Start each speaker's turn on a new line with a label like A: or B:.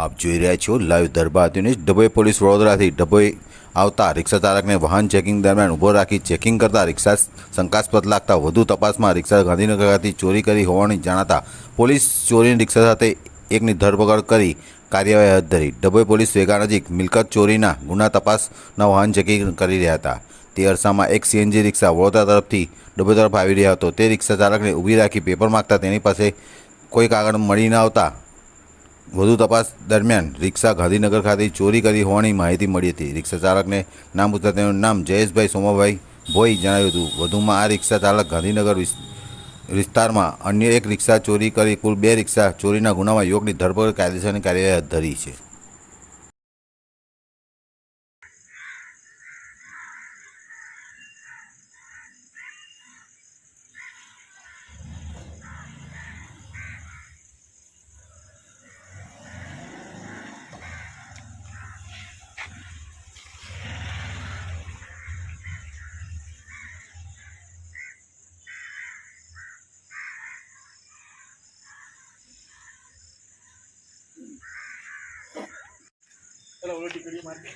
A: આપ જોઈ રહ્યા છો લાઈવ દરબાર ન્યૂઝ। ડભોઈ પોલીસ વડોદરાથી ડભોઈ આવતા રિક્ષા ચાલકને વાહન ચેકિંગ દરમિયાન ઊભો રાખી ચેકિંગ કરતા રિક્ષા શંકાસ્પદ લાગતા વધુ તપાસમાં રિક્ષા ગાંધીનગર ખાતે ચોરી કરી હોવાની જણાતા પોલીસ ચોરીની રિક્ષા સાથે એકની ધરપકડ કરી કાર્યવાહી હાથ ધરી। ડભોઈ પોલીસ વેગા નજીક મિલકત ચોરીના ગુના તપાસના વાહન ચેકિંગ કરી રહ્યા હતા। તે અરસામાં એક સીએનજી રિક્ષા વડોદરા તરફથી ડભોઈ તરફ આવી રહ્યો હતો। તે રિક્ષા ચાલકને ઊભી રાખી પેપર માંગતા તેની પાસે કોઈ કાગળ મળી ન આવતા વધુ તપાસ દરમિયાન રિક્ષા ગાંધીનગર ખાતે ચોરી કરી હોવાની માહિતી મળી હતી। રિક્ષા ચાલકને નામ પૂછતા તેનું નામ જયેશભાઈ સોમાભાઈ ભોઈ જણાવ્યું હતું। વધુમાં આ રિક્ષા ચાલક ગાંધીનગર વિસ્તારમાં અન્ય એક રિક્ષા ચોરી કરી કુલ 2 રિક્ષા ચોરીના ગુનામાં યુવકની ધરપકડ કાયદેસરની કાર્યવાહી હાથ ધરી છે।
B: चलो उलटी करिए मार के